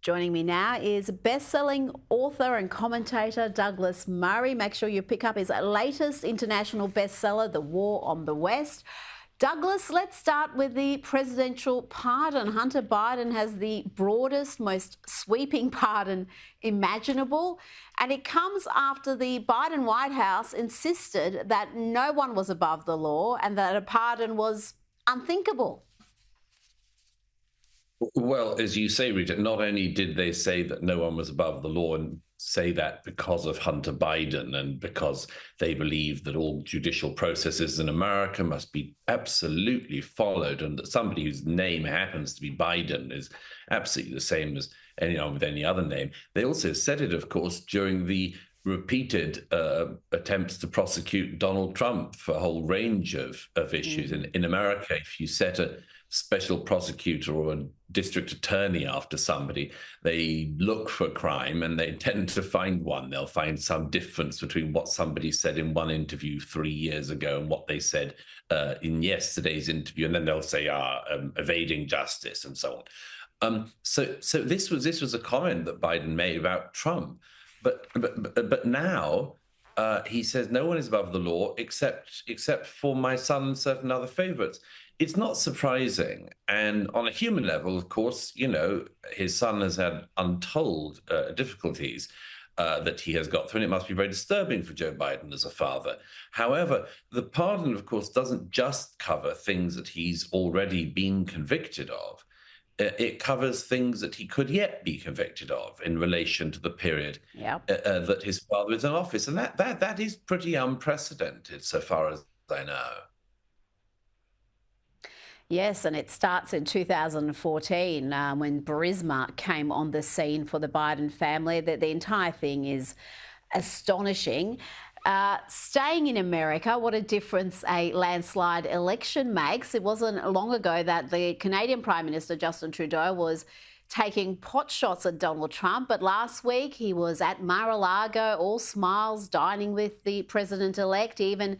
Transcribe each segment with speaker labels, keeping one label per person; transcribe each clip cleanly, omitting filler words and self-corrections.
Speaker 1: Joining me now is best-selling author and commentator Douglas Murray. Make sure you pick up his latest international bestseller, The War on the West. Douglas, let's start with the presidential pardon. Hunter Biden has the broadest, most sweeping pardon imaginable, and it comes after the Biden White House insisted that no one was above the law and that a pardon was unthinkable.
Speaker 2: Well, as you say, Rita, not only did they say that no one was above the law and say that because of Hunter Biden and because they believe that all judicial processes in America must be absolutely followed and that somebody whose name happens to be Biden is absolutely the same as anyone with any other name. They also said it, of course, during the repeated attempts to prosecute Donald Trump for a whole range of issues. In America, if you set a special prosecutor or a district attorney after somebody, they look for crime and they tend to find one. They'll find some difference between what somebody said in one interview 3 years ago and what they said in yesterday's interview, and then they'll say, evading justice and so on. So this was a comment that Biden made about Trump, but now he says no one is above the law except for my son and certain other favorites. It's not surprising. And on a human level, of course, you know, his son has had untold difficulties that he has got through, and it must be very disturbing for Joe Biden as a father. However, the pardon, of course, doesn't just cover things that he's already been convicted of. It covers things that he could yet be convicted of in relation to the period that his father is in office. And that is pretty unprecedented so far as I know.
Speaker 1: Yes, and it starts in 2014 when Burisma came on the scene for the Biden family. The entire thing is astonishing. Staying in America, what a difference a landslide election makes. It wasn't long ago that the Canadian Prime Minister, Justin Trudeau, was taking pot shots at Donald Trump, but last week he was at Mar-a-Lago, all smiles, dining with the president-elect. He even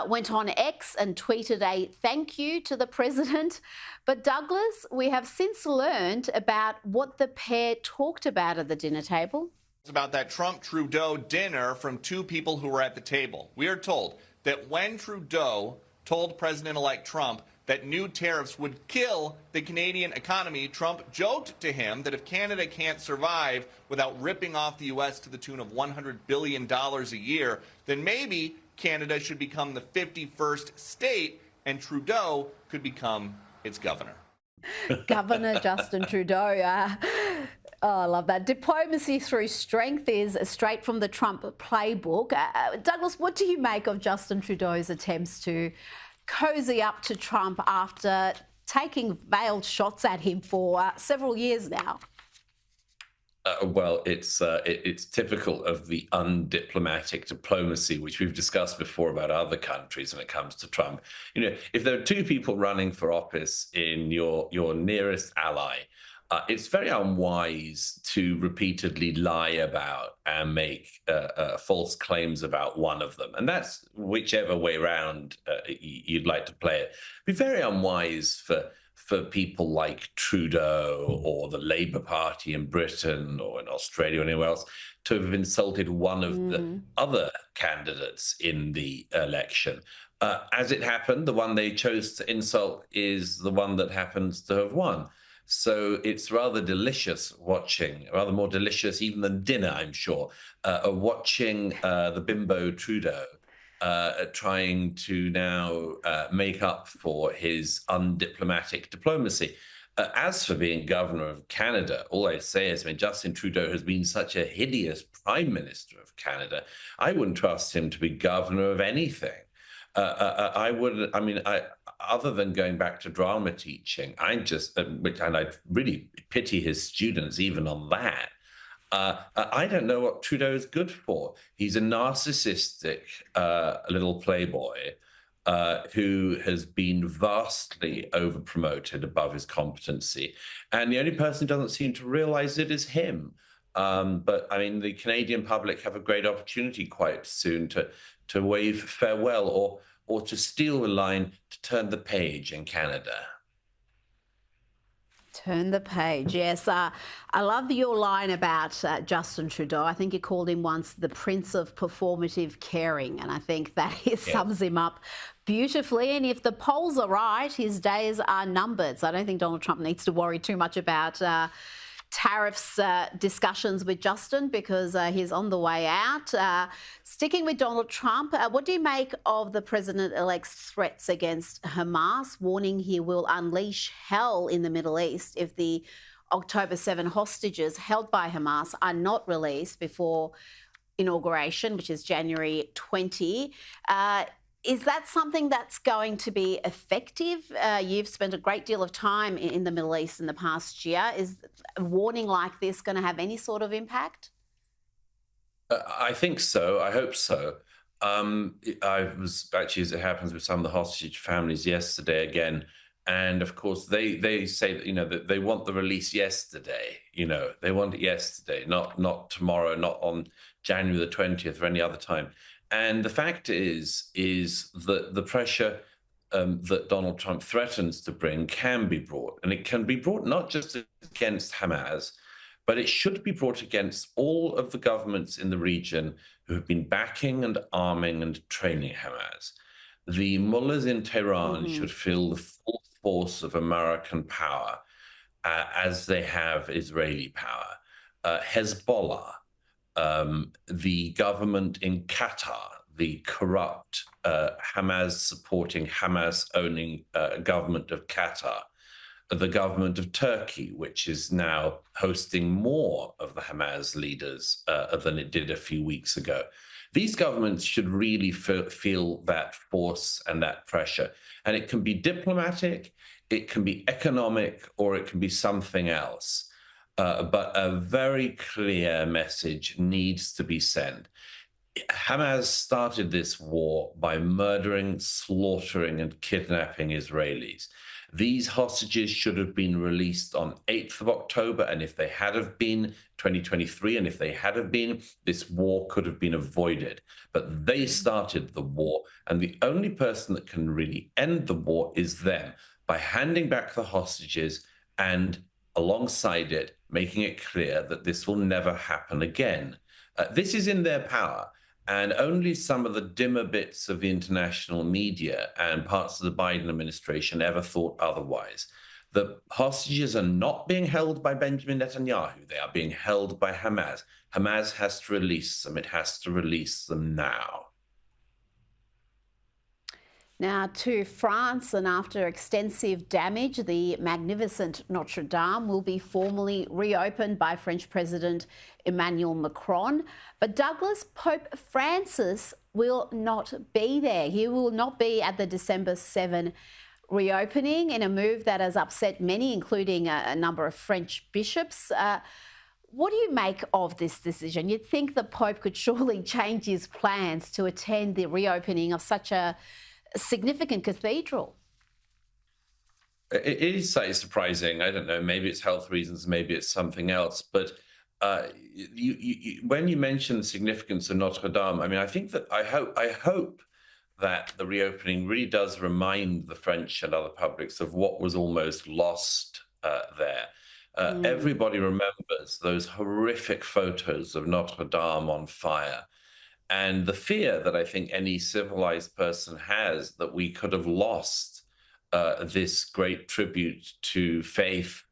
Speaker 1: went on X and tweeted a thank you to the president. But Douglas, we have since learned about what the pair talked about at the dinner table.
Speaker 3: It's about that Trump-Trudeau dinner from two people who were at the table. We are told that when Trudeau told President-elect Trump that new tariffs would kill the Canadian economy, Trump joked to him that if Canada can't survive without ripping off the U.S. to the tune of $100 billion a year, then maybe Canada should become the 51st state and Trudeau could become its governor.
Speaker 1: Governor Justin Trudeau. Oh, I love that. Diplomacy through strength is straight from the Trump playbook. Douglas, what do you make of Justin Trudeau's attempts to cozy up to Trump after taking veiled shots at him for several years now?
Speaker 2: Well, it's typical of the undiplomatic diplomacy, which we've discussed before about other countries when it comes to Trump. You know, if there are two people running for office in your nearest ally, it's very unwise to repeatedly lie about and make false claims about one of them. And that's whichever way around you'd like to play it. It'd be very unwise for people like Trudeau or the Labour Party in Britain or in Australia or anywhere else to have insulted one of the other candidates in the election. As it happened, the one they chose to insult is the one that happens to have won. So it's rather delicious watching, rather more delicious even than dinner, I'm sure, watching the Bimbo Trudeau trying to now make up for his undiplomatic diplomacy. As for being governor of Canada, all I say is, I mean, Justin Trudeau has been such a hideous prime minister of Canada. I wouldn't trust him to be governor of anything. Other than going back to drama teaching, and I really pity his students even on that. I don't know what Trudeau is good for. He's a narcissistic little playboy who has been vastly overpromoted above his competency. And the only person who doesn't seem to realize it is him. But I mean, the Canadian public have a great opportunity quite soon to wave farewell or to steal the line to turn the page in Canada.
Speaker 1: Turn the page. Yes, I love your line about Justin Trudeau. I think you called him once the Prince of Performative Caring, and I think that sums him up beautifully. And if the polls are right, his days are numbered. So I don't think Donald Trump needs to worry too much about tariffs discussions with Justin, because he's on the way out. Sticking with Donald Trump, what do you make of the president-elect's threats against Hamas, warning he will unleash hell in the Middle East if the October 7 hostages held by Hamas are not released before inauguration, which is January 20? Is that something that's going to be effective? You've spent a great deal of time in the Middle East in the past year. Is a warning like this going to have any sort of impact?
Speaker 2: I think so. I hope so. I was actually, as it happens, with some of the hostage families yesterday again. And of course, they say that, that they want the release yesterday. They want it yesterday, not tomorrow, not on January the 20th or any other time. And the fact is that the pressure that Donald Trump threatens to bring can be brought. And it can be brought not just against Hamas, but it should be brought against all of the governments in the region who have been backing and arming and training Hamas. The mullahs in Tehran should feel the full force of American power as they have Israeli power. Hezbollah, the government in Qatar, the corrupt Hamas-supporting, Hamas-owning government of Qatar, the government of Turkey, which is now hosting more of the Hamas leaders than it did a few weeks ago. These governments should really feel that force and that pressure. And it can be diplomatic, it can be economic, or it can be something else. But a very clear message needs to be sent. Hamas started this war by murdering, slaughtering, and kidnapping Israelis. These hostages should have been released on 8th of October, and if they had have been 2023, and if they had have been, this war could have been avoided. But they started the war, and the only person that can really end the war is them, by handing back the hostages and, alongside it, making it clear that this will never happen again. This is in their power. And only some of the dimmer bits of the international media and parts of the Biden administration ever thought otherwise. The hostages are not being held by Benjamin Netanyahu. They are being held by Hamas. Hamas has to release them. It has to release them now.
Speaker 1: Now to France, and after extensive damage, the magnificent Notre Dame will be formally reopened by French President Emmanuel Macron. But Douglas, Pope Francis will not be there. He will not be at the December 7 reopening, in a move that has upset many, including a number of French bishops. What do you make of this decision? You'd think the Pope could surely change his plans to attend the reopening of such a significant cathedral.
Speaker 2: It is slightly surprising. I don't know, maybe it's health reasons, maybe it's something else. But when you mention the significance of Notre Dame, I mean, I think that I hope that the reopening really does remind the French and other publics of what was almost lost there. Everybody remembers those horrific photos of Notre Dame on fire. And the fear that I think any civilized person has that we could have lost this great tribute to faith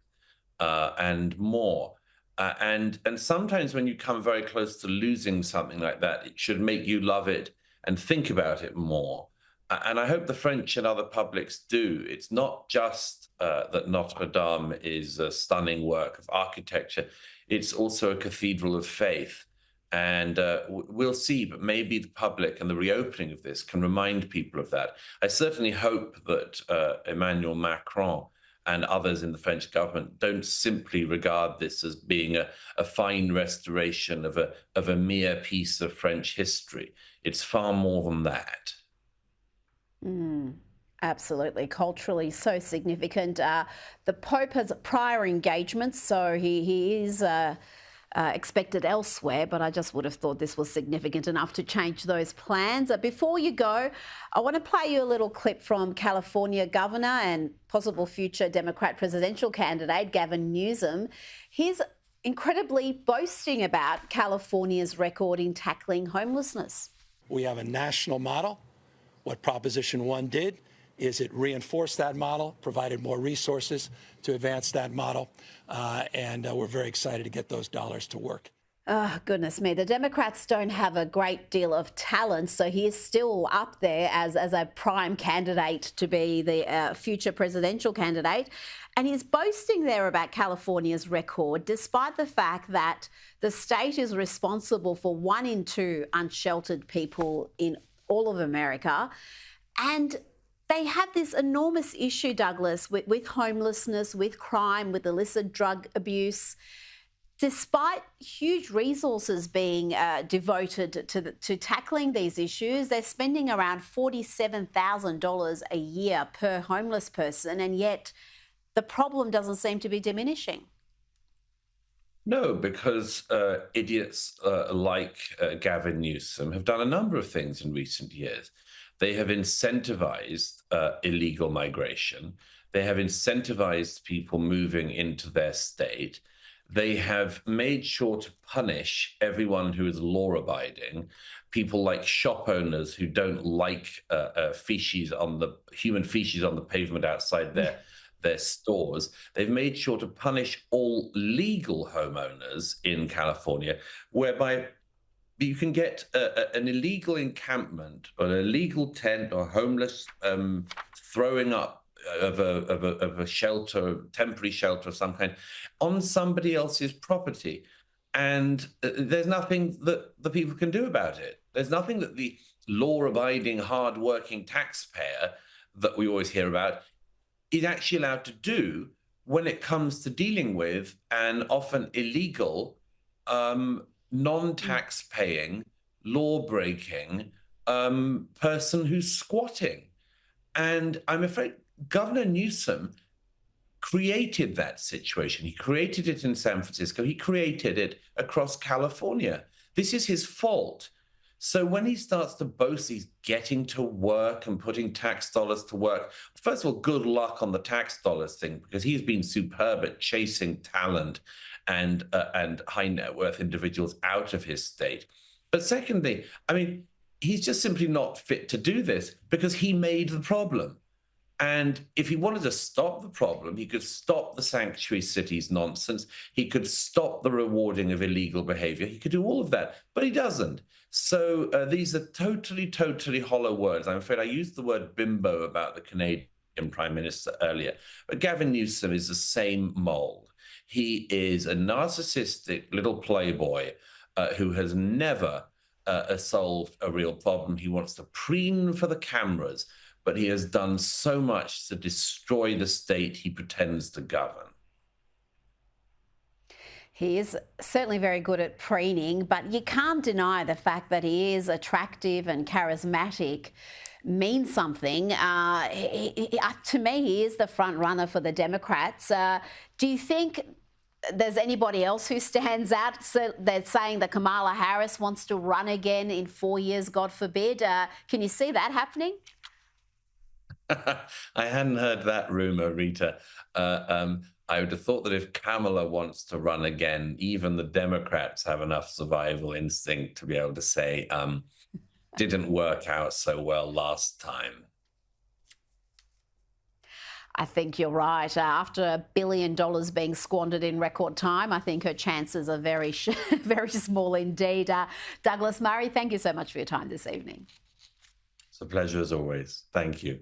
Speaker 2: and more. And sometimes when you come very close to losing something like that, it should make you love it and think about it more. And I hope the French and other publics do. It's not just that Notre Dame is a stunning work of architecture. It's also a cathedral of faith. And we'll see, but maybe the public and the reopening of this can remind people of that. I certainly hope that Emmanuel Macron and others in the French government don't simply regard this as being a fine restoration of a mere piece of French history. It's far more than that.
Speaker 1: Absolutely, culturally so significant. The Pope has prior engagements, so he is expected elsewhere, but I just would have thought this was significant enough to change those plans. Before you go, I want to play you a little clip from California Governor and possible future Democrat presidential candidate Gavin Newsom. He's incredibly boasting about California's record in tackling homelessness.
Speaker 4: We have a national model. What Proposition 1 did is it reinforced that model, provided more resources to advance that model, and we're very excited to get those dollars to work.
Speaker 1: Oh, goodness me. The Democrats don't have a great deal of talent, so he is still up there as a prime candidate to be the future presidential candidate. And he's boasting there about California's record, despite the fact that the state is responsible for 1 in 2 unsheltered people in all of America. And they have this enormous issue, Douglas, with homelessness, with crime, with illicit drug abuse. Despite huge resources being devoted to tackling these issues, they're spending around $47,000 a year per homeless person, and yet the problem doesn't seem to be diminishing.
Speaker 2: No, because idiots like Gavin Newsom have done a number of things in recent years. They have incentivized illegal migration. They have incentivized people moving into their state. They have made sure to punish everyone who is law-abiding. People like shop owners who don't like human feces on the pavement outside their stores. They've made sure to punish all legal homeowners in California, whereby you can get an illegal encampment or an illegal tent or homeless throwing up of a shelter, temporary shelter of some kind, on somebody else's property. And there's nothing that the people can do about it. There's nothing that the law-abiding, hard-working taxpayer that we always hear about is actually allowed to do when it comes to dealing with an often illegal, non-tax-paying, law-breaking person who's squatting. And I'm afraid Governor Newsom created that situation. He created it in San Francisco. He created it across California. This is his fault. So when he starts to boast he's getting to work and putting tax dollars to work, first of all, good luck on the tax dollars thing, because he's been superb at chasing talent and high net worth individuals out of his state. But secondly, I mean, he's just simply not fit to do this because he made the problem. And if he wanted to stop the problem, he could stop the sanctuary cities nonsense. He could stop the rewarding of illegal behavior. He could do all of that, but he doesn't. So these are totally, totally hollow words. I'm afraid I used the word bimbo about the Canadian Prime Minister earlier, but Gavin Newsom is the same mold. He is a narcissistic little playboy who has never solved a real problem. He wants to preen for the cameras, but he has done so much to destroy the state he pretends to govern.
Speaker 1: He is certainly very good at preening, but you can't deny the fact that he is attractive and charismatic means something. To me, he is the front runner for the Democrats. Do you think there's anybody else who stands out? So they're saying that Kamala Harris wants to run again in 4 years, God forbid. Can you see that happening?
Speaker 2: I hadn't heard that rumor, Rita. I would have thought that if Kamala wants to run again, even the Democrats have enough survival instinct to be able to say, didn't work out so well last time.
Speaker 1: I think you're right. After $1 billion being squandered in record time, I think her chances are very, very small indeed. Douglas Murray, thank you so much for your time this evening.
Speaker 2: It's a pleasure as always. Thank you.